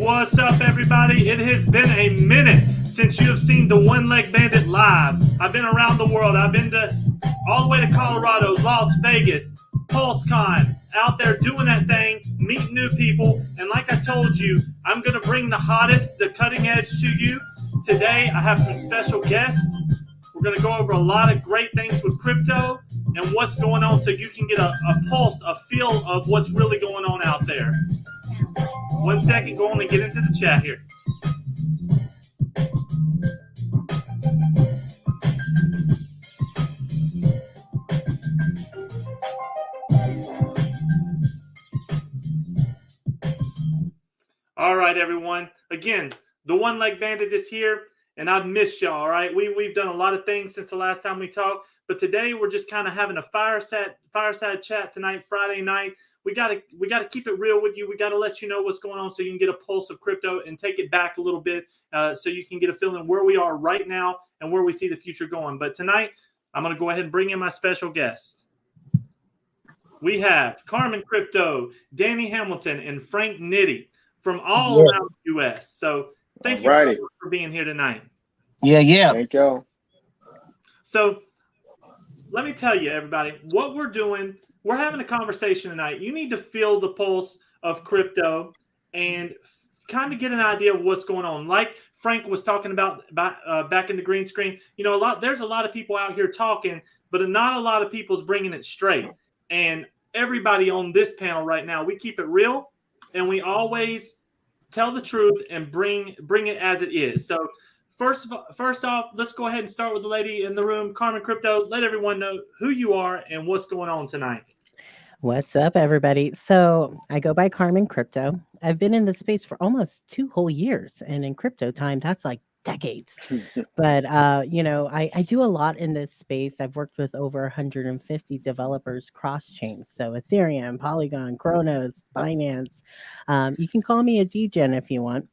What's up, everybody? It has been a minute since you have seen the One Leg Bandit live. I've been around the world. I've been all the way to Colorado, Las Vegas, PulseCon, out there doing that thing, meeting new people. And like I told you, I'm going to bring the hottest, the cutting edge to you. Today, I have some special guests. We're going to go over a lot of great things with crypto and what's going on so you can get a pulse, a feel of what's really going on out there. 1 second, go on and get into the chat here. All right, everyone. Again, the One Leg Bandit is here, and I've missed y'all, all right? We've done a lot of things since the last time we talked, but today we're just kind of having a fireside chat tonight, Friday night. We gotta keep it real with you. We gotta let you know what's going on so you can get a pulse of crypto and take it back a little bit, so you can get a feeling where we are right now and where we see the future going. But tonight, I'm gonna go ahead and bring in my special guest. We have Carmen Crypto, Danny Hamilton, and Frank Nitty from all around the U.S. So thank you for being here tonight. Yeah. Thank you. So let me tell you, everybody, what we're doing. We're having a conversation tonight. You need to feel the pulse of crypto and kind of get an idea of what's going on. Like Frank was talking about back in the green screen, there's a lot of people out here talking, but not a lot of people's bringing it straight. And everybody on this panel right now, we keep it real and we always tell the truth and bring it as it is. So first off, let's go ahead and start with the lady in the room, Carmen Crypto. Let everyone know who you are and what's going on tonight. What's up, everybody? So I go by Carmen Crypto. I've been in the space for almost 2 whole years. And in crypto time, that's like decades. But, I do a lot in this space. I've worked with over 150 developers cross-chain. So Ethereum, Polygon, Kronos, Binance. You can call me a degen if you want.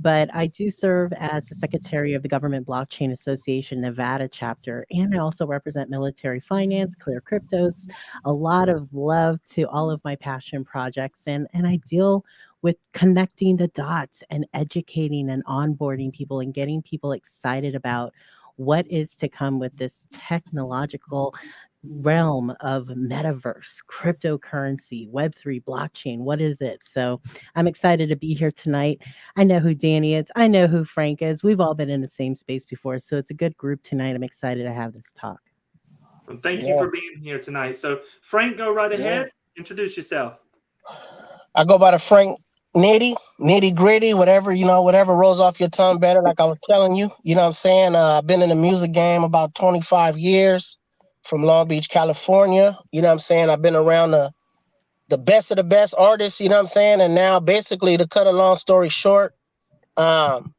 But I do serve as the secretary of the Government Blockchain Association Nevada chapter, and I also represent military finance, Clear Cryptos, a lot of love to all of my passion projects, and I deal with connecting the dots and educating and onboarding people and getting people excited about what is to come with this technological realm of metaverse, cryptocurrency, Web3, blockchain. What is it? So I'm excited to be here tonight. I know who Danny is. I know who Frank is. We've all been in the same space before. So it's a good group tonight. I'm excited to have this talk. Well, thank you for being here tonight. So Frank, go right ahead. Introduce yourself. I go by the Frank Nitty Gritty, whatever rolls off your tongue better. Like I was telling you, what I'm saying? I've been in the music game about 25 years. From Long Beach, California. What I'm saying? I've been around the best of the best artists, what I'm saying? And now basically, to cut a long story short, I'm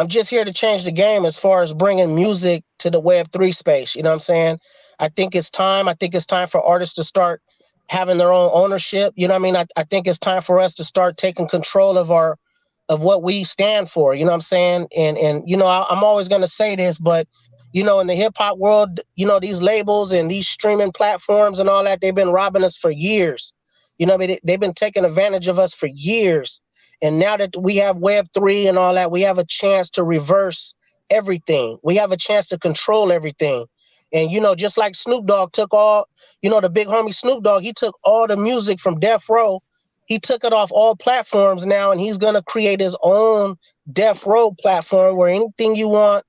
just here to change the game as far as bringing music to the Web3 space. What I'm saying? I think it's time. I think it's time for artists to start having their own ownership. I think it's time for us to start taking control of what we stand for. What I'm saying? And I'm always going to say this, but in the hip hop world, these labels and these streaming platforms and all that, they've been robbing us for years. They've been taking advantage of us for years. And now that we have Web3 and all that, we have a chance to reverse everything. We have a chance to control everything. And, just like Snoop Dogg took all, the big homie Snoop Dogg, he took all the music from Death Row. He took it off all platforms now, and he's going to create his own Death Row platform where anything you want,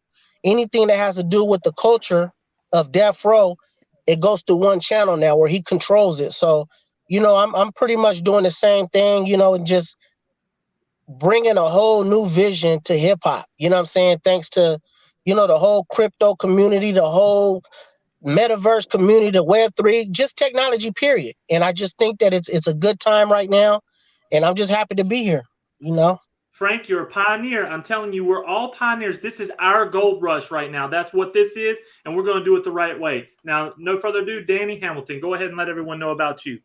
anything that has to do with the culture of Death Row, it goes through one channel now where he controls it. So, I'm pretty much doing the same thing, and just bringing a whole new vision to hip hop. What I'm saying? Thanks to, the whole crypto community, the whole metaverse community, the Web3, just technology, period. And I just think that it's a good time right now. And I'm just happy to be here, Frank, you're a pioneer. I'm telling you, we're all pioneers. This is our gold rush right now. That's what this is, and we're going to do it the right way. Now, no further ado, Danny Hamilton, go ahead and let everyone know about you.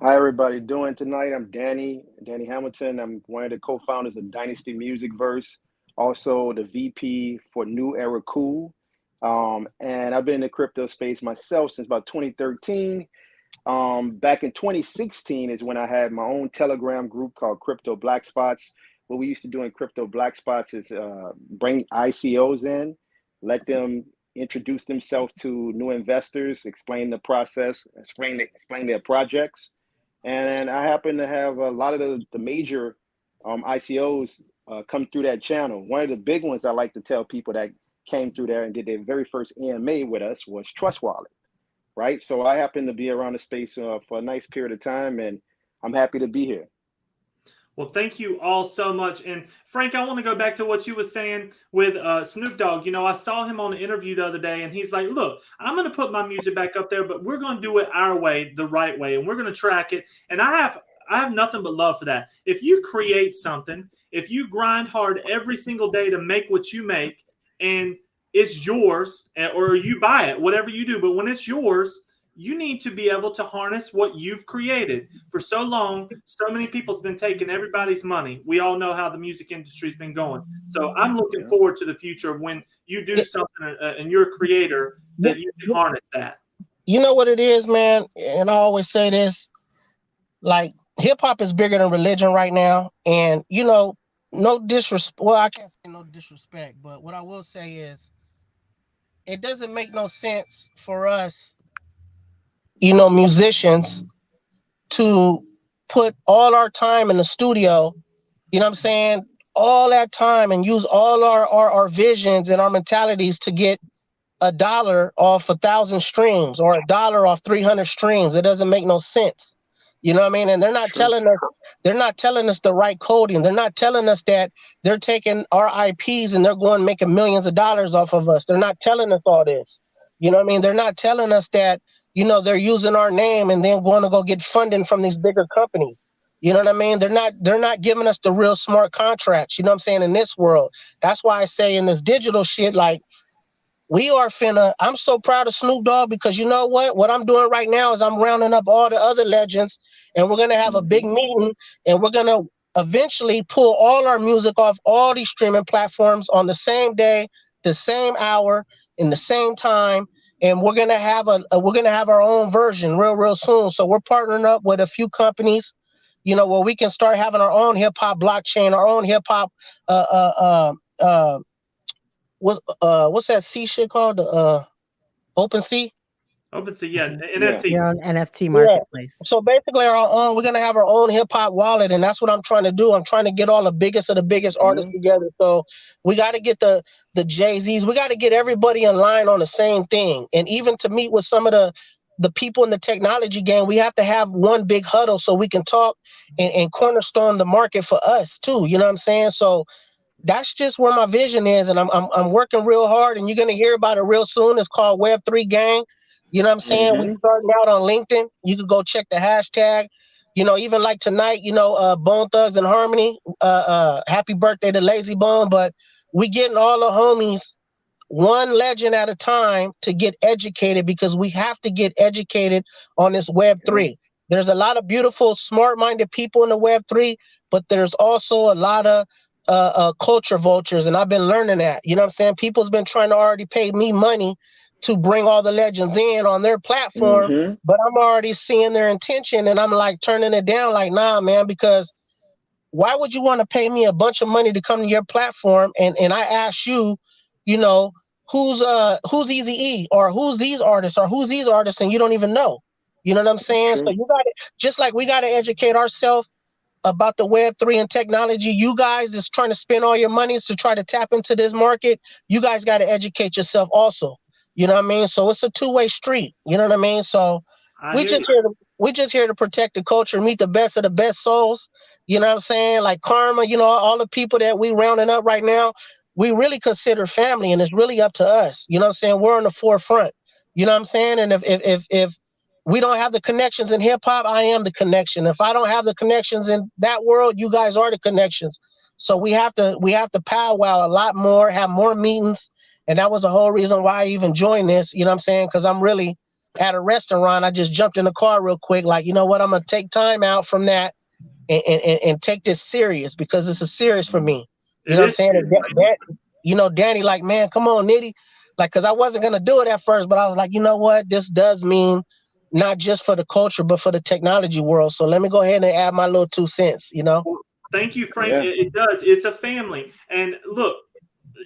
Hi, everybody doing tonight? I'm Danny Hamilton. I'm one of the co-founders of Dynasty Music Verse, also the VP for New Era Cool. And I've been in the crypto space myself since about 2013. Back in 2016 is when I had my own Telegram group called Crypto Black Spots. what we used to do in crypto black spots is bring ICOs in, let them introduce themselves to new investors, explain the process, explain their projects. And I happen to have a lot of the major ICOs come through that channel. One of the big ones I like to tell people that came through there and did their very first EMA with us was Trust Wallet, right? So I happen to be around the space for a nice period of time, and I'm happy to be here. Well, thank you all so much. And Frank, I want to go back to what you were saying with Snoop Dogg. You know, I saw him on an interview the other day, and he's like, look, I'm going to put my music back up there, but we're going to do it our way, the right way, and we're going to track it. And I have nothing but love for that. If you create something, if you grind hard every single day to make what you make, and it's yours, or you buy it, whatever you do, but when it's yours, you need to be able to harness what you've created. For so long, so many people's been taking everybody's money. We all know how the music industry's been going. So I'm looking forward to the future of when you do something and you're a creator, that you can harness that. You know what it is, man? And I always say this, like, hip hop is bigger than religion right now. And, you know, no disrespect. Well, I can't say no disrespect, but what I will say is it doesn't make no sense for us, you know, musicians, to put all our time in the studio, you know what I'm saying, all that time, and use all our visions and our mentalities to get $1 off 1,000 streams or $1 off 300 streams. It doesn't make no sense. You know what I mean? And they're not telling us the right coding. They're not telling us that they're taking our IPs and they're going making millions of dollars off of us. They're not telling us all this. You know what I mean? They're not telling us that, you know, they're using our name and then going to go get funding from these bigger companies. You know what I mean? They're not giving us the real smart contracts, you know what I'm saying, in this world. That's why I say in this digital shit, like, I'm so proud of Snoop Dogg, because you know what I'm doing right now is I'm rounding up all the other legends, and we're going to have a big meeting, and we're going to eventually pull all our music off all these streaming platforms on the same day, the same hour, in the same time. And we're going to have our own version real soon. So we're partnering up with a few companies, you know, where we can start having our own hip hop blockchain, our own hip hop, what's that C shit called? OpenSea? OpenSea, yeah, NFT. You're on NFT marketplace. So basically, we're gonna have our own hip hop wallet, and that's what I'm trying to do. I'm trying to get all the biggest of the biggest artists together. So we got to get the Jay-Z's. We got to get everybody in line on the same thing. And even to meet with some of the people in the technology game, we have to have one big huddle so we can talk and cornerstone the market for us too. You know what I'm saying? So that's just where my vision is, and I'm working real hard, and you're gonna hear about it real soon. It's called Web3 Gang. You know what I'm saying? We're starting out on LinkedIn. You can go check the hashtag. You know, even like tonight, you know, Bone Thugs and Harmony. Happy birthday to Lazy Bone. But we getting all the homies one legend at a time to get educated, because we have to get educated on this Web3. There's a lot of beautiful, smart-minded people in the Web3, but there's also a lot of culture vultures, and I've been learning that. You know what I'm saying? People's been trying to already pay me money to bring all the legends in on their platform, but I'm already seeing their intention, and I'm like turning it down, like, nah, man, because why would you want to pay me a bunch of money to come to your platform, and I ask you, you know, who's Eazy-E, or who's these artists, and you don't even know. You know what I'm saying? So you got to, just like we got to educate ourselves about the Web3 and technology. You guys is trying to spend all your money to try to tap into this market. You guys got to educate yourself also. You know what I mean? So it's a two-way street. You know what I mean? So we just here to protect the culture, meet the best of the best souls. You know what I'm saying? Like Karma, you know, all the people that we rounding up right now, we really consider family, and it's really up to us. You know what I'm saying? We're on the forefront. You know what I'm saying? And if we don't have the connections in hip hop, I am the connection. If I don't have the connections in that world, you guys are the connections. So we have to powwow a lot more, have more meetings. And that was the whole reason why I even joined this, you know what I'm saying? Because I'm really at a restaurant. I just jumped in the car real quick. Like, you know what? I'm going to take time out from that and take this serious, because this is serious for me. You know what I'm saying? You know, Danny, like, man, come on, Nitty. Like, because I wasn't going to do it at first, but I was like, you know what? This does mean not just for the culture, but for the technology world. So let me go ahead and add my little 2 cents, you know? Thank you, Frank. Yeah. It does. It's a family. And look,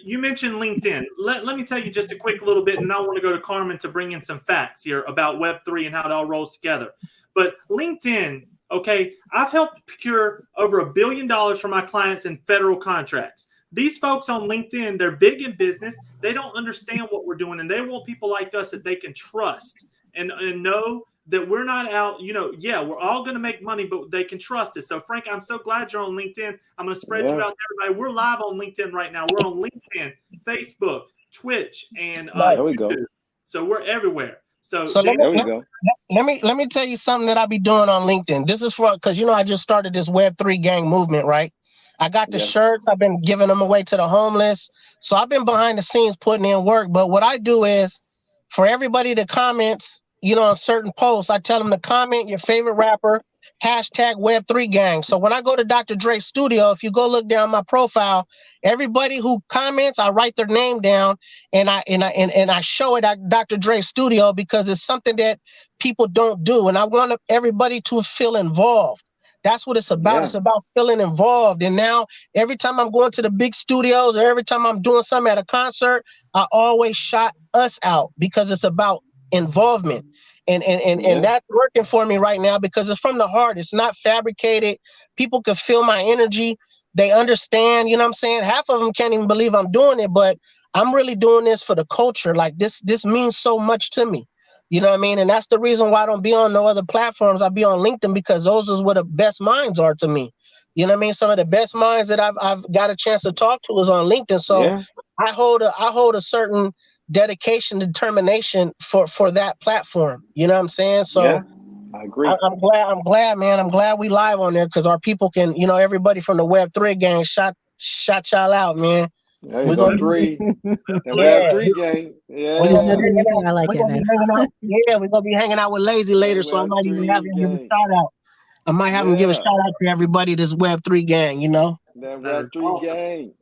you mentioned LinkedIn. Let me tell you just a quick little bit, and I want to go to Carmen to bring in some facts here about Web3 and how it all rolls together. But LinkedIn, okay, I've helped procure over $1 billion for my clients in federal contracts. These folks on LinkedIn, they're big in business. They don't understand what we're doing, and they want people like us that they can trust and know that we're not out, yeah, we're all going to make money, but they can trust us. So, Frank, I'm so glad you're on LinkedIn. I'm going to spread you out to everybody. We're live on LinkedIn right now. We're on LinkedIn, Facebook, Twitch, and there we YouTube. go. So we're everywhere. So there we go. Let me tell you something that I be doing on LinkedIn. This is because I just started this Web3 gang movement, right? I got the shirts. I've been giving them away to the homeless. So I've been behind the scenes putting in work. But what I do is, for everybody that comments, on certain posts, I tell them to comment your favorite rapper, hashtag Web3 gang. So when I go to Dr. Dre's studio, if you go look down my profile, everybody who comments, I write their name down and I show it at Dr. Dre's studio, because it's something that people don't do. And I want everybody to feel involved. That's what it's about. It's about feeling involved. And now every time I'm going to the big studios, or every time I'm doing something at a concert, I always shout us out, because it's about involvement. And that's working for me right now, because it's from the heart. It's not fabricated. People can feel my energy. They understand, you know what I'm saying? Half of them can't even believe I'm doing it, but I'm really doing this for the culture. Like this means so much to me. You know what I mean? And that's the reason why I don't be on no other platforms. I be on LinkedIn, because those is where the best minds are to me. You know what I mean? Some of the best minds that I've got a chance to talk to is on LinkedIn. So I hold a certain dedication, determination for that platform. You know what I'm saying? So I agree. I'm glad, man. I'm glad we live on there, because our people can, everybody from the Web3 gang shout y'all out, man. There you go, 3. The Web3 gang. Yeah. I like it, man. We're gonna be hanging out with Lazy later, so I might even have him give a shout out. I might have him give a shout out to everybody this Web3 gang, That Web3 gang.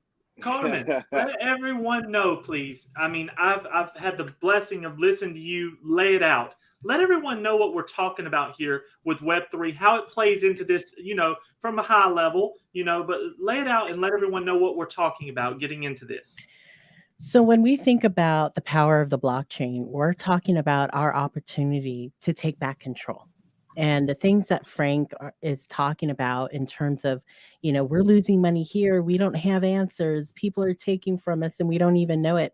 Carmen, let everyone know, please. I mean, I've had the blessing of listening to you lay it out. Let everyone know what we're talking about here with Web3, how it plays into this, from a high level, but lay it out and let everyone know what we're talking about getting into this. So when we think about the power of the blockchain, we're talking about our opportunity to take back control. And the things that Frank is talking about in terms of, we're losing money here, we don't have answers, people are taking from us and we don't even know it.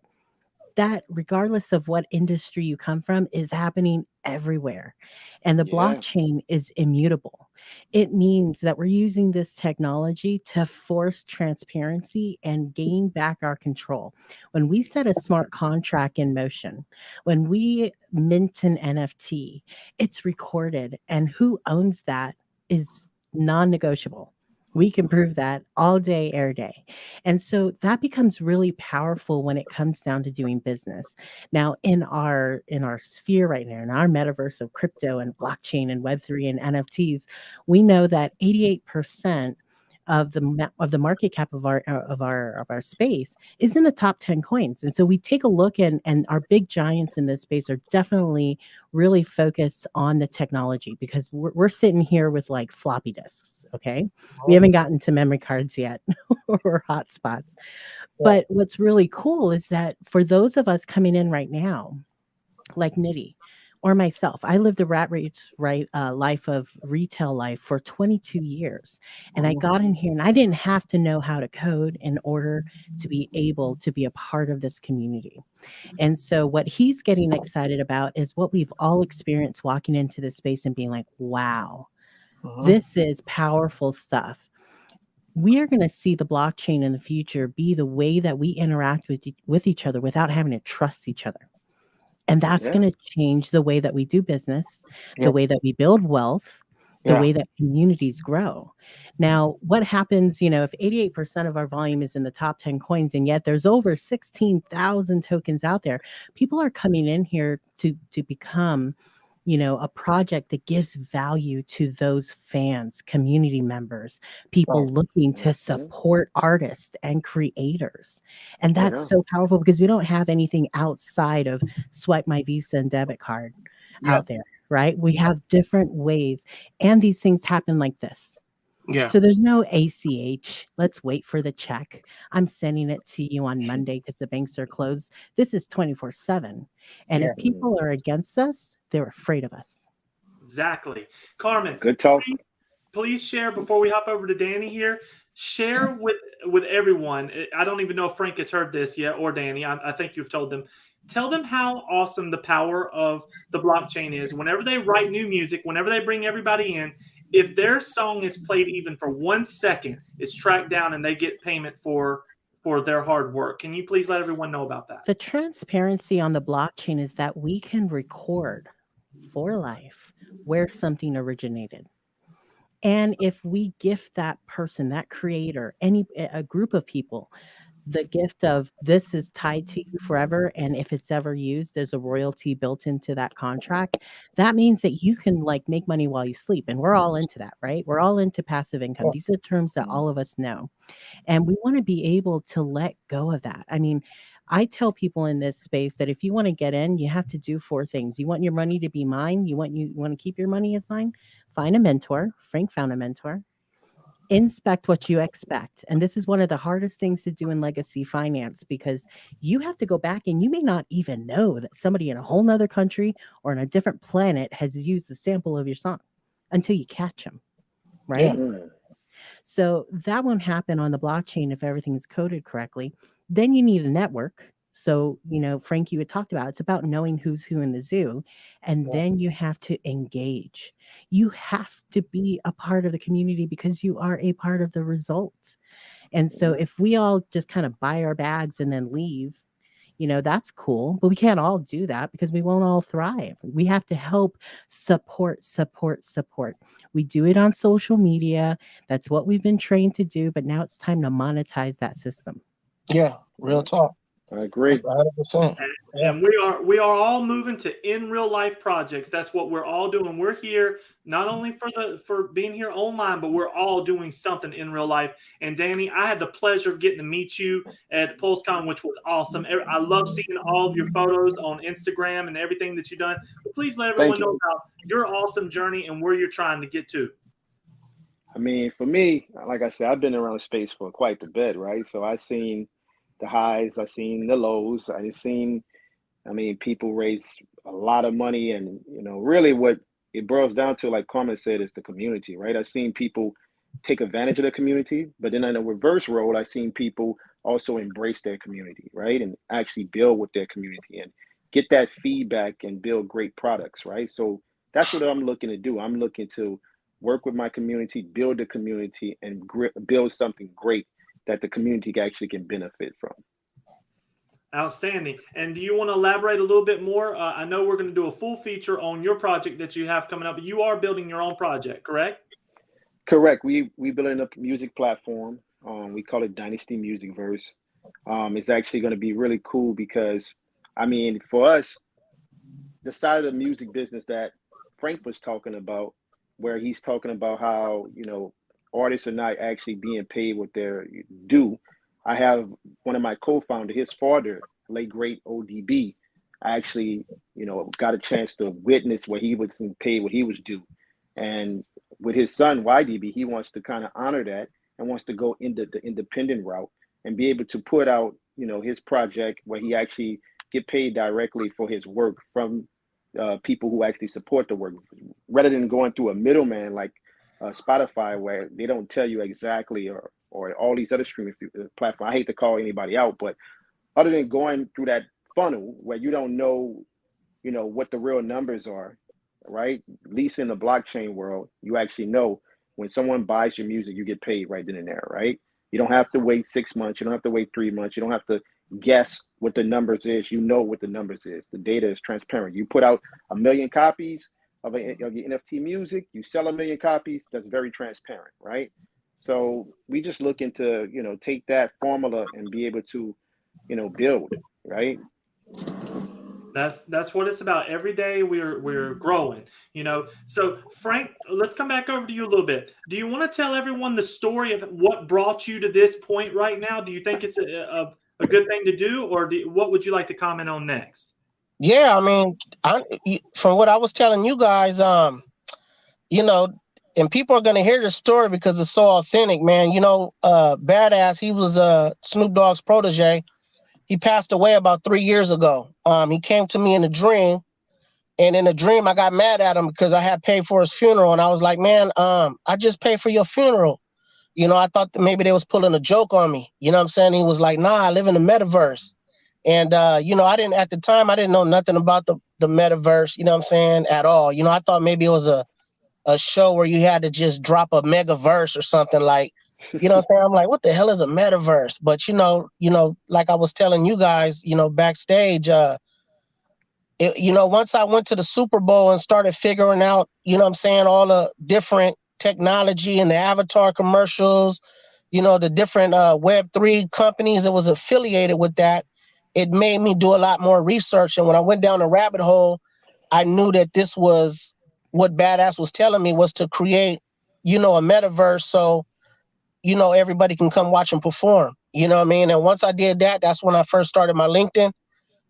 That, regardless of what industry you come from, is happening everywhere. And the blockchain is immutable. It means that we're using this technology to force transparency and gain back our control. When we set a smart contract in motion, when we mint an NFT, it's recorded, and who owns that is non-negotiable. We can prove that all day, every day. And so that becomes really powerful when it comes down to doing business. Now, in our sphere right now, in our metaverse of crypto and blockchain and Web3 and NFTs, we know that 88% of the market cap of our space is in the top 10 coins. And so we take a look, and our big giants in this space are definitely really focused on the technology, because we're sitting here with like floppy disks. Okay, we haven't gotten to memory cards yet or hotspots. But what's really cool is that for those of us coming in right now, like Nitty or myself, I lived a rat race life of retail life for 22 years. And I got in here and I didn't have to know how to code in order to be able to be a part of this community. And so what he's getting excited about is what we've all experienced walking into this space and being like, wow, this is powerful stuff. We are going to see the blockchain in the future be the way that we interact with each other without having to trust each other. And that's going to change the way that we do business, the way that we build wealth, the way that communities grow. Now, what happens, if 88% of our volume is in the top 10 coins, and yet there's over 16,000 tokens out there, people are coming in here to become, a project that gives value to those fans, community members, people looking to support artists and creators. And that's so powerful, because we don't have anything outside of swipe my Visa and debit card out there, right? We have different ways. And these things happen like this. Yeah. So there's no ACH. Let's wait for the check. I'm sending it to you on Monday because the banks are closed. This is 24/7. And Yeah. if people are against us, they're afraid of us. Exactly. Carmen, Good talk. please share before we hop over to Danny here. Share with everyone. I don't even know if Frank has heard this yet, or Danny. I think you've told them. Tell them how awesome the power of the blockchain is. Whenever they write new music, whenever they bring everybody in, if their song is played even for 1 second, it's tracked down and they get payment for their hard work. Can you please let everyone know about that? The transparency on the blockchain is that we can record for life where something originated. And if we gift that person, that creator, a group of people, the gift of this is tied to you forever, and if it's ever used, there's a royalty built into that contract. That means that you can like make money while you sleep, and we're all into that, right? We're all into passive income. These are terms that all of us know, and we want to be able to let go of that. I mean, I tell people in this space that if you want to get in, you have to do 4 things. You want your money to be mine. You want to keep your money as mine. Find a mentor. Frank found a mentor. Inspect what you expect. And this is one of the hardest things to do in legacy finance, because you have to go back and you may not even know that somebody in a whole nother country or on a different planet has used the sample of your song until you catch them, right? Yeah. So that won't happen on the blockchain if everything is coded correctly. Then you need a network. So, Frank, you had talked about it's about knowing who's who in the zoo. And then you have to engage. You have to be a part of the community because you are a part of the result. And so if we all just kind of buy our bags and then leave, that's cool. But we can't all do that because we won't all thrive. We have to help support. We do it on social media. That's what we've been trained to do. But now it's time to monetize that system. Yeah. Real talk. I agree. 100%. And we are all moving to in real life projects. That's what we're all doing. We're here not only for being here online, but we're all doing something in real life. And Danny, I had the pleasure of getting to meet you at PulseCon, which was awesome. I love seeing all of your photos on Instagram and everything that you've done. But please let everyone know about your awesome journey and where you're trying to get to. I mean, for me, like I said, I've been around the space for quite a bit, right? So I've seen the highs, I've seen the lows, people raise a lot of money, and really what it boils down to, like Carmen said, is the community, right? I've seen people take advantage of the community, but then in a reverse role, I've seen people also embrace their community, right? And actually build with their community and get that feedback and build great products, right? So that's what I'm looking to do. I'm looking to work with my community, build the community, and build something great that the community actually can benefit from. Outstanding. And do you want to elaborate a little bit more? I know we're going to do a full feature on your project that you have coming up, but you are building your own project, correct? Correct. We building a music platform. We call it Dynasty Music Verse. It's actually going to be really cool because, for us, the side of the music business that Frank was talking about, where he's talking about how, artists are not actually being paid what they're due. I have one of my co-founders, his father, late great ODB. I actually, got a chance to witness where he was paid what he was due. And with his son, YDB, he wants to kind of honor that and wants to go into the independent route and be able to put out, his project where he actually get paid directly for his work from people who actually support the work, rather than going through a middleman like Spotify, where they don't tell you exactly, or all these other streaming platforms. I hate to call anybody out, but other than going through that funnel where you don't know, what the real numbers are, right? At least in the blockchain world, you actually know when someone buys your music, you get paid right then and there, right? You don't have to wait 6 months. You don't have to wait 3 months. You don't have to guess what the numbers is. You know what the numbers is. The data is transparent. You put out 1 million copies of your NFT music, you sell 1 million copies, that's very transparent, right? So we just looking to, take that formula and be able to, build, right? That's what it's about. Every day we're growing, So Frank, let's come back over to you a little bit. Do you want to tell everyone the story of what brought you to this point right now? Do you think it's a good thing to do, or what would you like to comment on next? Yeah, from what I was telling you guys, and people are gonna hear the story because it's so authentic, man. You know, Badass, he was Snoop Dogg's protege. He passed away about 3 years ago. He came to me in a dream, and in a dream I got mad at him because I had paid for his funeral, and I was like, man, I just paid for your funeral. You know, I thought that maybe they was pulling a joke on me. You know what I'm saying? He was like, nah, I live in the metaverse. And you know, at the time I didn't know nothing about the metaverse, you know what I'm saying, at all. You know, I thought maybe it was a show where you had to just drop a mega verse or something, like, you know what I'm saying? I'm like, what the hell is a metaverse? But you know, like I was telling you guys, you know, backstage, you know, once I went to the Super Bowl and started figuring out, you know what I'm saying, all the different technology and the avatar commercials, you know, the different Web3 companies that was affiliated with that, it made me do a lot more research. And when I went down the rabbit hole, I knew that this was what Badass was telling me, was to create, you know, a metaverse so, you know, everybody can come watch and perform. You know what I mean? And once I did that, that's when I first started my LinkedIn.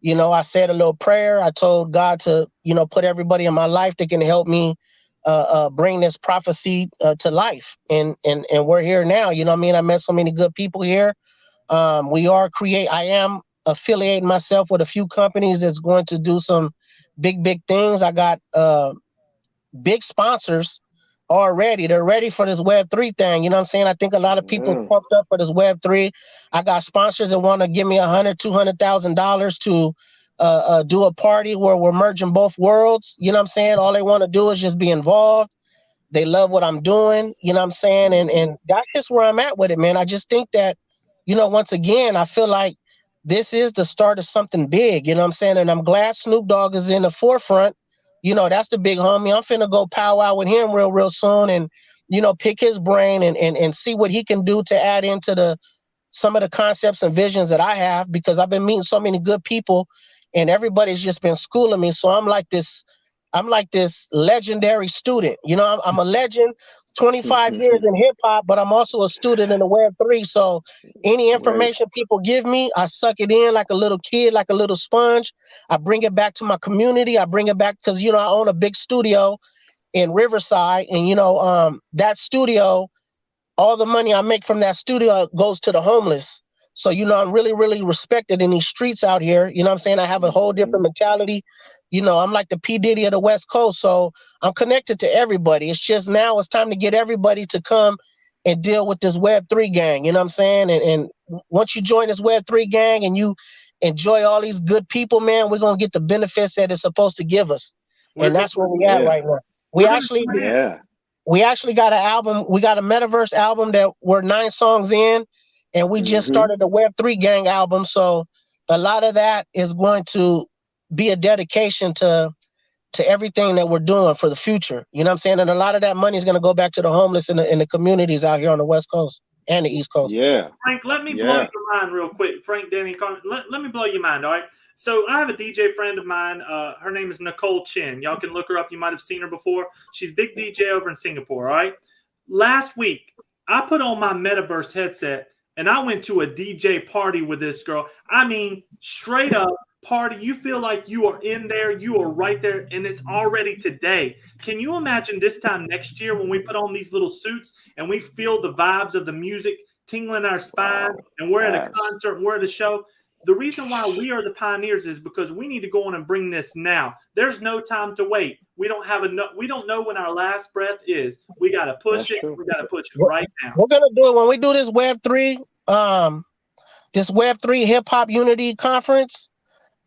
You know, I said a little prayer. I told God to, you know, put everybody in my life that can help me bring this prophecy to life. And we're here now. You know what I mean? I met so many good people here. I am affiliating myself with a few companies that's going to do some big things. I got big sponsors already. They're ready for this Web3 thing. You know what I'm saying? I think a lot of people pumped up for this Web3. I got sponsors that want to give me $100,000-$200,000 to do a party where we're merging both worlds. You know what I'm saying? All they want to do is just be involved. They love what I'm doing. You know what I'm saying? And that's just where I'm at with it, man. I just think that, you know, once again, I feel like this is the start of something big. You know what I'm saying? And I'm glad Snoop Dogg is in the forefront. You know, that's the big homie. I'm finna go powwow with him real soon and, you know, pick his brain and see what he can do to add into some of the concepts and visions that I have, because I've been meeting so many good people and everybody's just been schooling me. So I'm like this legendary student. You know, I'm a legend, 25 years in hip hop, but I'm also a student in the Web3. So any information people give me, I suck it in like a little kid, like a little sponge. I bring it back to my community. I bring it back because, you know, I own a big studio in Riverside, and, you know, that studio, all the money I make from that studio goes to the homeless. So, you know, I'm really respected in these streets out here. You know what I'm saying? I have a whole different mentality. You know, I'm like the P. Diddy of the West Coast. So I'm connected to everybody. It's just now it's time to get everybody to come and deal with this Web3 gang. You know what I'm saying? And once you join this Web3 gang and you enjoy all these good people, man, we're going to get the benefits that it's supposed to give us. And that's where we at right now. We actually got an album. We got a Metaverse album that we're 9 songs in, and we just started the Web3 Gang album. So a lot of that is going to be a dedication to everything that we're doing for the future. You know what I'm saying? And a lot of that money is going to go back to the homeless in the communities out here on the West Coast and the East Coast. Yeah. Frank, let me blow your mind real quick. Frank, Danny, Carmen, let me blow your mind, all right? So I have a DJ friend of mine. Her name is Nicole Chin. Y'all can look her up. You might have seen her before. She's big DJ over in Singapore, all right? Last week, I put on my Metaverse headset, and I went to a DJ party with this girl. I mean, straight up party. You feel like you are in there. You are right there, and it's already today. Can you imagine this time next year when we put on these little suits and we feel the vibes of the music tingling our spine, and we're at a concert, and we're at a show? The reason why we are the pioneers is because we need to go on and bring this now. There's no time to wait. We don't have enough. We don't know when our last breath is. We got to push it. We got to push it right now. We're going to do it when we do this Web3, hip hop unity conference.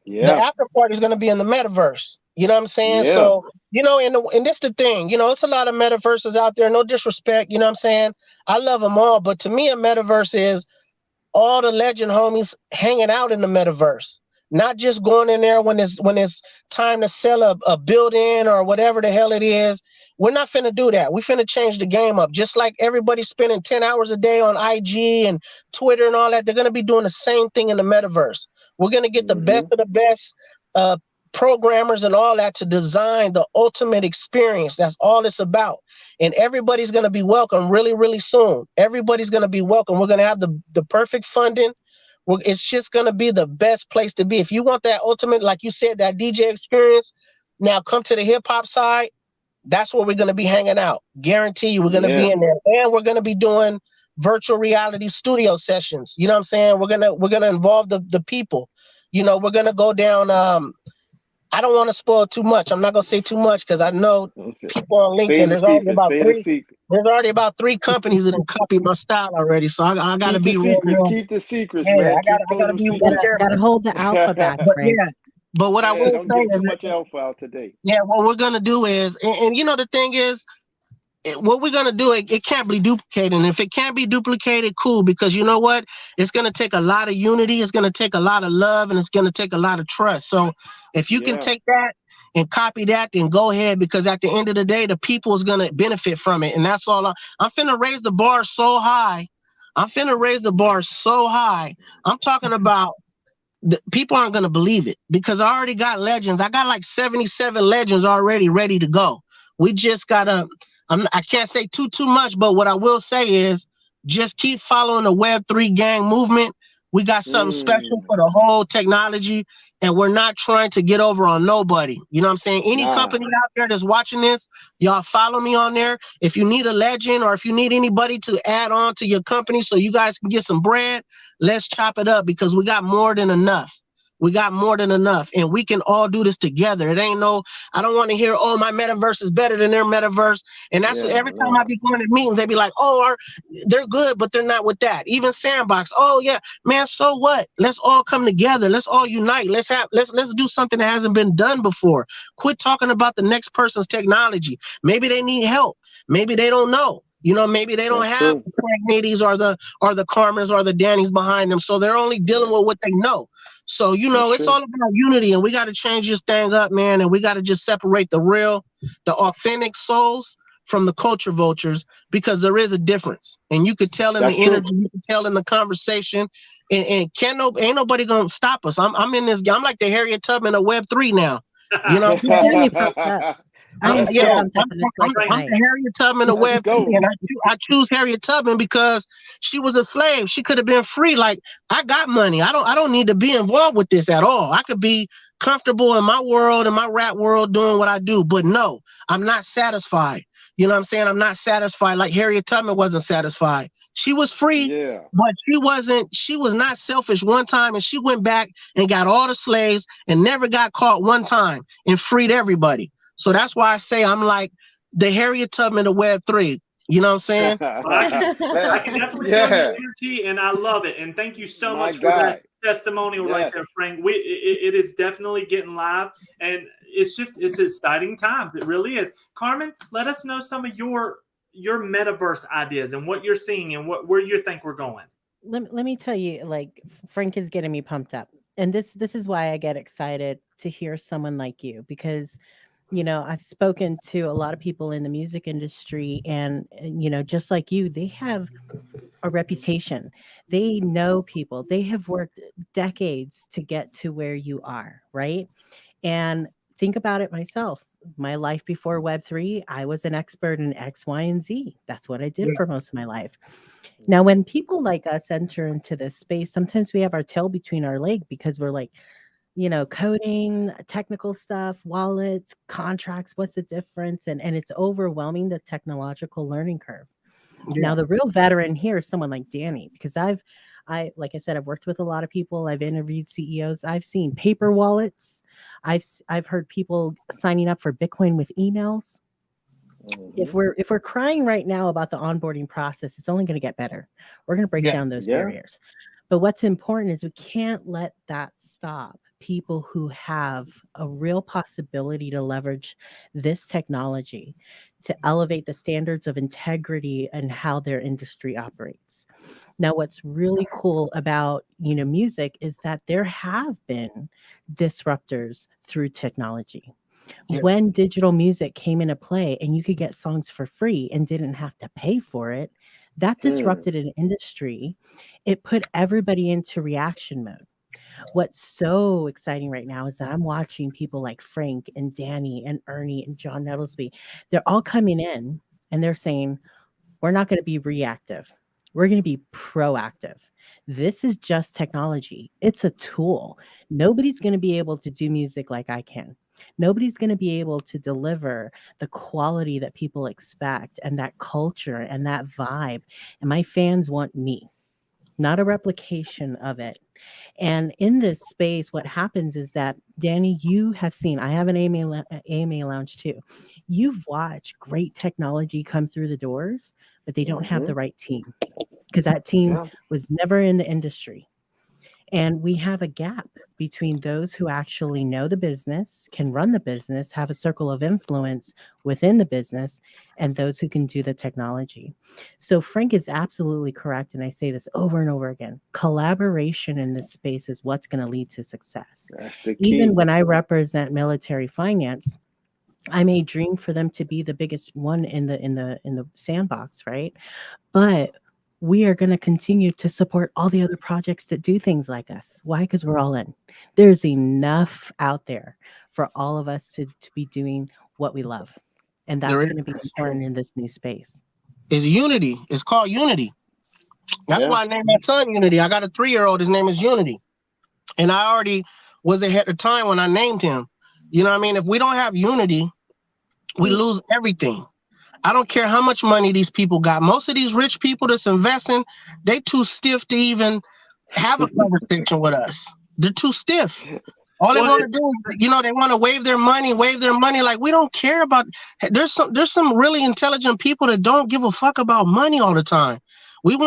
The after party is going to be in the metaverse. You know what I'm saying? Yeah. So, you know, and this the thing, you know, it's a lot of metaverses out there. No disrespect. You know what I'm saying? I love them all. But to me, a metaverse is all the legend homies hanging out in the metaverse, not just going in there when it's time to sell a building or whatever the hell it is. We're not finna do that. We finna change the game up. Just like everybody's spending 10 hours a day on IG and Twitter and all that, they're gonna be doing the same thing in the metaverse. We're gonna get the best of the best programmers and all that to design the ultimate experience. That's all it's about. And everybody's going to be welcome really soon. Everybody's going to be welcome. We're going to have the perfect funding. It's just going to be the best place to be. If you want that ultimate, like you said, that DJ experience, now come to the hip hop side. That's where we're going to be hanging out. Guarantee you, we're going to be in there, and we're going to be doing virtual reality studio sessions. You know what I'm saying? We're gonna involve the people. You know, we're gonna go down. I don't want to spoil too much. I'm not gonna say too much because I know people on LinkedIn. There's already about three. There's already about 3 companies that have copied my style already. So I gotta be real. Keep the secrets, yeah, man. I gotta be real careful. Gotta hold the alpha back, But Frank. but what I will don't say give is too much alpha out today. Yeah, what we're gonna do is, and you know the thing is, what we're gonna do, it can't be duplicated. And if it can't be duplicated, cool, because you know what? It's gonna take a lot of unity, it's gonna take a lot of love, and it's gonna take a lot of trust. So if you can take that and copy that, then go ahead, because at the end of the day, the people is gonna benefit from it. And that's all I'm finna raise the bar so high. I'm talking about the people aren't gonna believe it, because I already got legends. I got like 77 legends already ready to go. We just gotta I can't say too much, but what I will say is just keep following the Web3 gang movement. We got something special for the whole technology, and we're not trying to get over on nobody. You know what I'm saying? Any company out there that's watching this, y'all follow me on there. If you need a legend, or if you need anybody to add on to your company so you guys can get some bread, let's chop it up, because we got more than enough. And we can all do this together. It ain't I don't want to hear, oh, my metaverse is better than their metaverse. And that's what every time I be going to meetings, they be like, oh, they're good, but they're not with that. Even Sandbox, oh yeah, man, so what? Let's all come together. Let's all unite. Let's do something that hasn't been done before. Quit talking about the next person's technology. Maybe they need help. Maybe they don't know. You know, maybe they don't have the Nitties or the Carmens or the Dannys behind them. So they're only dealing with what they know. So, you know, it's all about unity, and we got to change this thing up, man. And we got to just separate the authentic souls from the culture vultures, because there is a difference. And you could tell in the energy, you could tell in the conversation, and ain't nobody going to stop us. I'm in this, I'm like the Harriet Tubman of Web3 now. You know, I'm the Harriet Tubman of Web3, and I choose Harriet Tubman because she was a slave. She could have been free. Like, I got money. I don't need to be involved with this at all. I could be comfortable in my world, in my rap world, doing what I do. But no, I'm not satisfied. You know what I'm saying? I'm not satisfied like Harriet Tubman wasn't satisfied. She was free, but she was not selfish one time, and she went back and got all the slaves and never got caught one time and freed everybody. So that's why I say I'm like the Harriet Tubman of Web3. You know what I'm saying? I can definitely feel your energy, and I love it. And thank you so much for that testimonial right there, Frank. It is definitely getting live, and it's exciting times. It really is. Carmen, let us know some of your metaverse ideas and what you're seeing and where you think we're going. Let me tell you, like, Frank is getting me pumped up, and this is why I get excited to hear someone like you, because you know, I've spoken to a lot of people in the music industry, and you know, just like you, they have a reputation. They know people. They have worked decades to get to where you are, right? And think about it myself. My life before Web3, I was an expert in X, Y, and Z. That's what I did for most of my life. Now, when people like us enter into this space, sometimes we have our tail between our legs, because we're like, you know, coding, technical stuff, wallets, contracts, what's the difference? And it's overwhelming, the technological learning curve. Now, the real veteran here is someone like Danny, because I, like I said, I've worked with a lot of people. I've interviewed CEOs. I've seen paper wallets. I've heard people signing up for Bitcoin with emails. If we're crying right now about the onboarding process, it's only going to get better. We're going to break down those barriers. But what's important is we can't let that stop people who have a real possibility to leverage this technology to elevate the standards of integrity and how their industry operates. Now, what's really cool about, you know, music is that there have been disruptors through technology. When digital music came into play and you could get songs for free and didn't have to pay for it, that disrupted an industry. It put everybody into reaction mode. What's so exciting right now is that I'm watching people like Frank and Danny and Ernie and John Nettlesby. They're all coming in and they're saying, we're not going to be reactive. We're going to be proactive. This is just technology. It's a tool. Nobody's going to be able to do music like I can. Nobody's going to be able to deliver the quality that people expect and that culture and that vibe. And my fans want me, not a replication of it. And in this space, what happens is that, Danny, you have seen, I have an AMA lounge too. You've watched great technology come through the doors, but they don't have the right team because that team Yeah. was never in the industry. And we have a gap between those who actually know the business, can run the business, have a circle of influence within the business, and those who can do the technology. So Frank is absolutely correct. And I say this over and over again. Collaboration in this space is what's going to lead to success. That's the Even key. when I represent military finance, I may dream for them to be the biggest one in the sandbox, right? But we are going to continue to support all the other projects that do things like us. Why? Because we're all in. There's enough out there for all of us to be doing what we love. And that's There is. going to be That's important true. in this new space. It's unity. It's called unity. That's Yeah. why I named my son Unity. I got a 3-year-old. His name is Unity. And I already was ahead of time when I named him. You know what I mean? If we don't have unity, we lose everything. I don't care how much money these people got. Most of these rich people that's investing, they too stiff to even have a conversation with us. They're too stiff. All they Well, want to do is, they want to wave their money. Like, we don't care about. There's some really intelligent people that don't give a fuck about money all the time. We're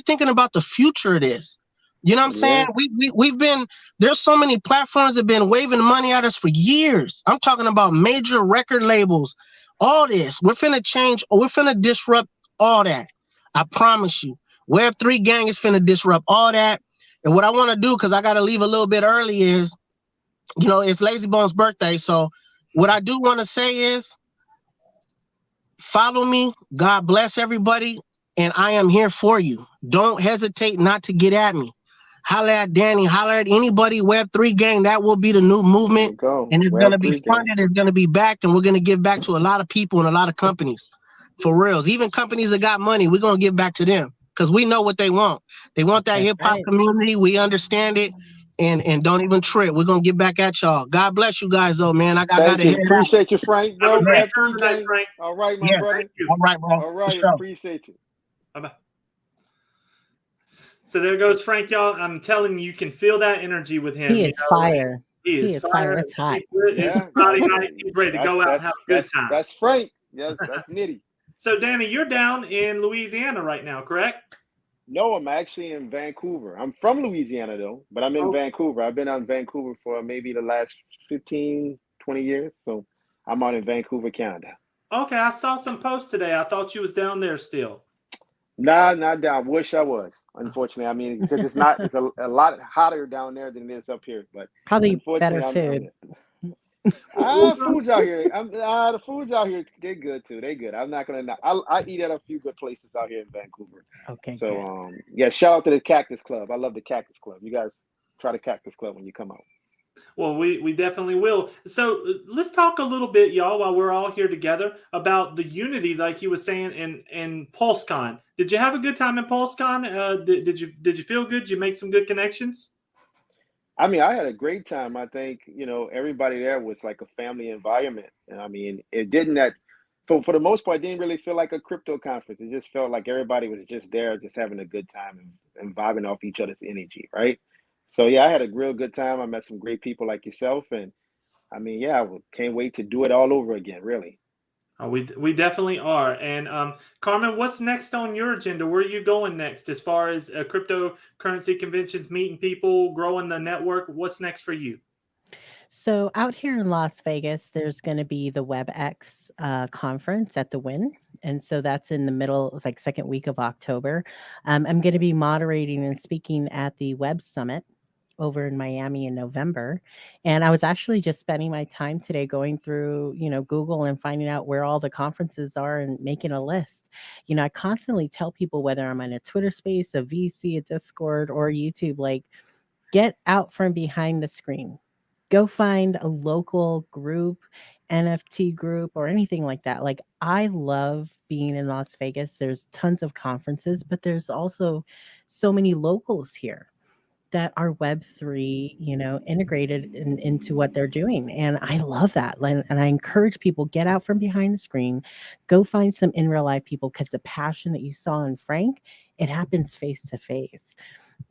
thinking about the future of this. You know what I'm saying? We've been, there's so many platforms that have been waving money at us for years. I'm talking about major record labels, all this. We're finna change, or we're finna disrupt all that. I promise you. Web3 gang is finna disrupt all that. And what I want to do, because I got to leave a little bit early, is, it's Lazy Bone's birthday. So what I do want to say is, follow me. God bless everybody. And I am here for you. Don't hesitate not to get at me. Holler at Danny. Holler at anybody. Web3 gang. That will be the new There you movement. go. And it's going to be Web3 gang. funded. It's going to be backed. And we're going to give back to a lot of people and a lot of companies. For reals. Even companies that got money, we're going to give back to them. Because we know what they want. They want that That's hip-hop right. community. We understand it. And don't even trip. We're going to get back at y'all. God bless you guys, though, man. I got Thank to you. head out. Appreciate you, Frank, have bro. a great Yeah. time Web3 tonight, gang. Frank. All right, my Yeah. brother. Thank you. All right, bro. All For right. sure. Appreciate you. Bye-bye. So there goes Frank, y'all. I'm telling you, you can feel that energy with him. He you is know? fire. He is fire. It's hot. It's Yeah. Friday night. He's ready to go out and have a good time. That's Frank. Yes, that's Nitty. So, Danny, you're down in Louisiana right now, correct? No, I'm actually in Vancouver. I'm from Louisiana, though, but I'm in Oh. Vancouver. I've been out in Vancouver for maybe the last 15, 20 years. So I'm out in Vancouver, Canada. Okay, I saw some posts today. I thought you was down there still. Nah, not down. Wish I was. Unfortunately, I mean, because it's a lot hotter down there than it is up here. But Probably unfortunately, better food. food's out here. The food's out here. They're good too. They good. I'm not gonna. I eat at a few good places out here in Vancouver. Okay, So good. yeah, shout out to the Cactus Club. I love the Cactus Club. You guys try the Cactus Club when you come out. Well, we definitely will. So let's talk a little bit, y'all, while we're all here together about the unity, like you were saying in PulseCon. Did you have a good time in PulseCon? Did you feel good? Did you make some good connections? I mean, I had a great time. I think, everybody there was like a family environment. And I mean, it didn't that for the most part, it didn't really feel like a crypto conference. It just felt like everybody was just there, just having a good time and vibing off each other's energy, right? So yeah, I had a real good time. I met some great people like yourself, and I mean, yeah, can't wait to do it all over again, really. Oh, we definitely are. And Carmen, what's next on your agenda? Where are you going next as far as cryptocurrency conventions, meeting people, growing the network? What's next for you? So out here in Las Vegas, there's going to be the WebX conference at the Wynn. And so that's in the middle, like second week of October. I'm going to be moderating and speaking at the Web Summit over in Miami in November. And I was actually just spending my time today going through, Google and finding out where all the conferences are and making a list. I constantly tell people, whether I'm in a Twitter space, a VC, a Discord, or YouTube, like, get out from behind the screen. Go find a local group, NFT group, or anything like that. Like, I love being in Las Vegas. There's tons of conferences, but there's also so many locals here. that are Web3, integrated into what they're doing. And I love that. And I encourage people, get out from behind the screen, go find some in real life people, because the passion that you saw in Frank, it happens face to face.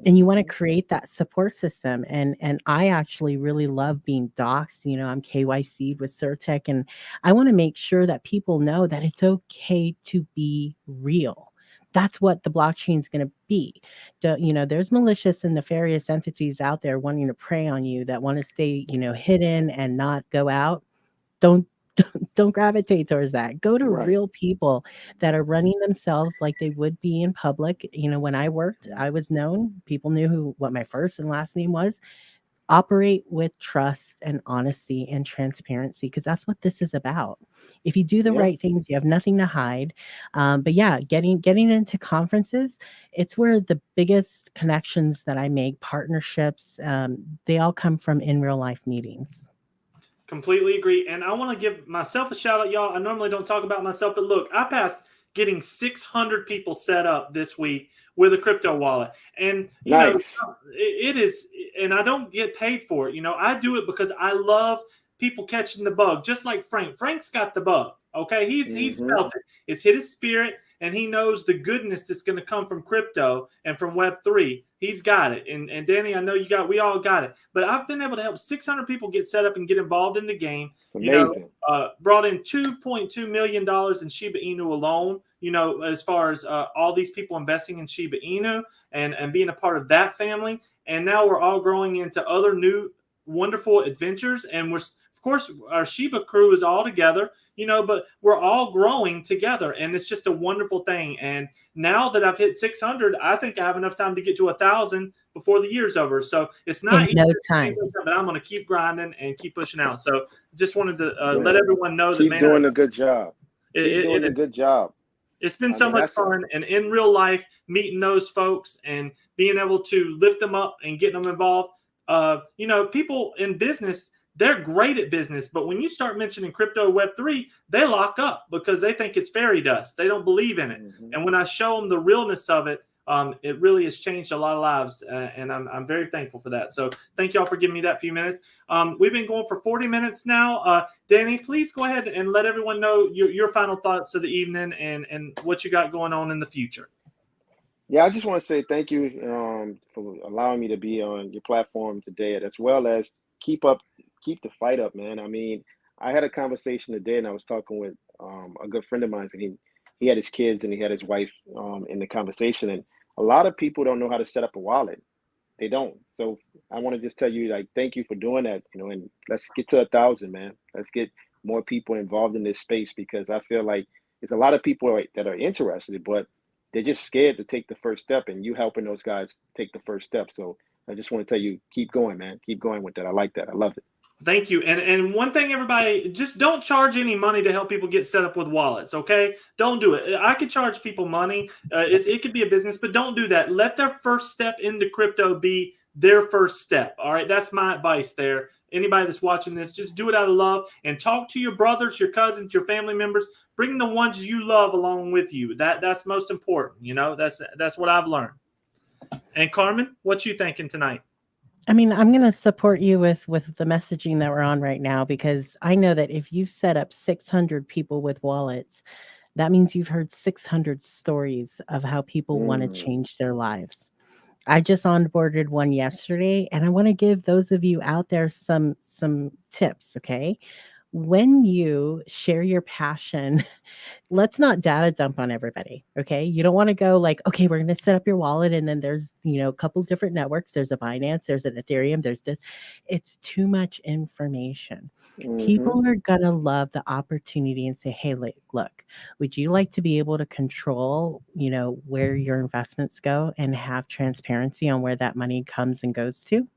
And you want to create that support system. And I actually really love being doxxed. I'm KYC with Surtech, and I want to make sure that people know that it's okay to be real. That's what the blockchain is going to be. There's malicious and nefarious entities out there wanting to prey on you, that want to stay, hidden and not go out. Don't don't gravitate towards that. Go to Right. real people that are running themselves like they would be in public. When I worked, I was known. People knew what my first and last name was. Operate with trust and honesty and transparency, because that's what this is about. If you do the Yeah. right things, you have nothing to hide. But yeah, getting into conferences, it's where the biggest connections that I make, partnerships, they all come from in real life meetings. Completely agree. And I want to give myself a shout out, y'all. I normally don't talk about myself, but look, I passed getting 600 people set up this week with a crypto wallet. And, Nice. it is, and I don't get paid for it. I do it because I love people catching the bug, just like Frank. Frank's got the bug. Okay. He's Mhm. felt it. It's hit his spirit, and he knows the goodness that's going to come from crypto and from Web3. He's got it. And Danny, I know we all got it. But I've been able to help 600 people get set up and get involved in the game. It's amazing. Brought in $2.2 million in Shiba Inu alone, as far as all these people investing in Shiba Inu and being a part of that family. And now we're all growing into other new wonderful adventures. And of course, our Shiba crew is all together, but we're all growing together. And it's just a wonderful thing. And now that I've hit 600, I think I have enough time to get to 1,000 before the year's over. So it's not In no time. but I'm going to keep grinding and keep pushing out. So just wanted to let everyone know Keep that, man, doing a good job. Keep doing a it's good job. It's been I so mean, much that's fun, and in real life, meeting those folks and being able to lift them up and getting them involved. People in business, they're great at business, but when you start mentioning crypto Web3, they lock up because they think it's fairy dust. They don't believe in it. Mhm. And when I show them the realness of it, it really has changed a lot of lives, and I'm very thankful for that. So thank y'all for giving me that few minutes. We've been going for 40 minutes now. Danny, please go ahead and let everyone know your final thoughts of the evening and what you got going on in the future. Yeah, I just want to say thank you for allowing me to be on your platform today, as well as keep the fight up, man. I mean, I had a conversation today, and I was talking with a good friend of mine, and he had his kids and he had his wife in the conversation, and a lot of people don't know how to set up a wallet. They don't. So I want to just tell you, like, thank you for doing that, and let's get to 1,000, man. Let's get more people involved in this space, because I feel like there's a lot of people that are interested, but they're just scared to take the first step, and you helping those guys take the first step. So I just want to tell you, keep going, man. Keep going with that. I like that. I love it. Thank you. And one thing, everybody, just don't charge any money to help people get set up with wallets, okay? Don't do it. I could charge people money. It could be a business, but don't do that. Let their first step into crypto be their first step, all right? That's my advice there. Anybody that's watching this, just do it out of love and talk to your brothers, your cousins, your family members. Bring the ones you love along with you. That's most important, That's what I've learned. And Carmen, what you thinking tonight? I mean, I'm going to support you with the messaging that we're on right now, because I know that if you've set up 600 people with wallets, that means you've heard 600 stories of how people want to change their lives. I just onboarded one yesterday, and I want to give those of you out there some tips, okay? When you share your passion, let's not data dump on everybody, okay? You don't want to go like, okay, we're going to set up your wallet, and then there's, a couple different networks. There's a Binance, there's an Ethereum, there's this. It's too much information. People are going to love the opportunity and say, hey, look, would you like to be able to control, where your investments go and have transparency on where that money comes and goes to?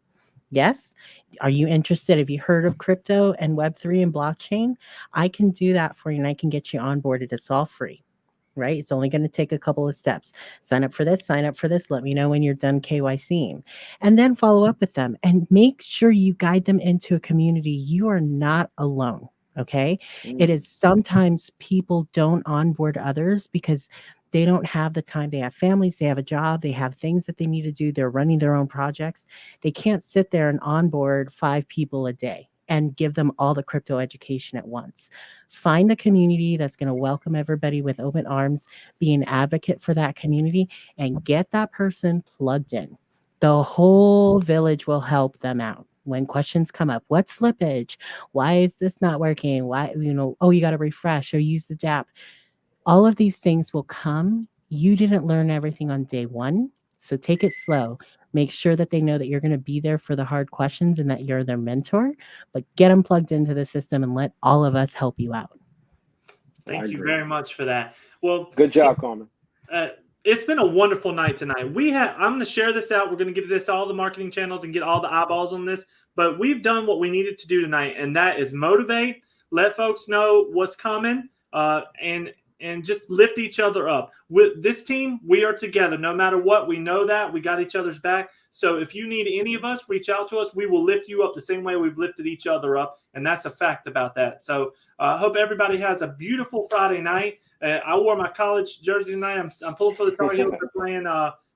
Yes. Are you interested? Have you heard of crypto and Web3 and blockchain? I can do that for you, and I can get you onboarded. It's all free, right? It's only going to take a couple of steps. Sign up for this, let me know when you're done KYCing, and then follow up with them and make sure you guide them into a community. You are not alone. Okay. It is sometimes people don't onboard others because They don't have the time. They have families, they have a job, they have things that they need to do. They're running their own projects. They can't sit there and onboard 5 people a day and give them all the crypto education at once. Find the community that's going to welcome everybody with open arms, be an advocate for that community, and get that person plugged in. The whole village will help them out. When questions come up, what slippage? Why is this not working? Why, oh, you got to refresh or use the DApp. All of these things will come. You didn't learn everything on day one, so take it slow. Make sure that they know that you're going to be there for the hard questions and that you're their mentor, but get them plugged into the system and let all of us help you out. Thank you very much for that. Well, good job, Carmen. It's been a wonderful night tonight. I'm going to share this out. We're going to get this all the marketing channels and get all the eyeballs on this. But we've done what we needed to do tonight, and that is motivate, let folks know what's coming, and just lift each other up. With this team, we are together. No matter what, we know that. We got each other's back. So if you need any of us, reach out to us. We will lift you up the same way we've lifted each other up, and that's a fact about that. So I hope everybody has a beautiful Friday night. I wore my college jersey tonight. I'm pulling for the Tar Heels. They're playing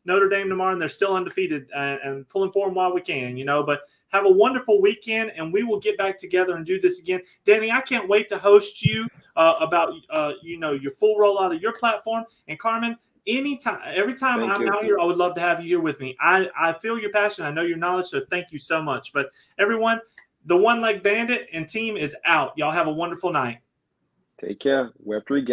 Notre Dame tomorrow, and they're still undefeated, and pulling for them while we can, But have a wonderful weekend, and we will get back together and do this again. Danny, I can't wait to host you about your full rollout of your platform. And Carmen, every time I'm out here, I would love to have you here with me. I feel your passion. I know your knowledge, so thank you so much. But everyone, the One Leg Bandit and team is out. Y'all have a wonderful night. Take care. Web3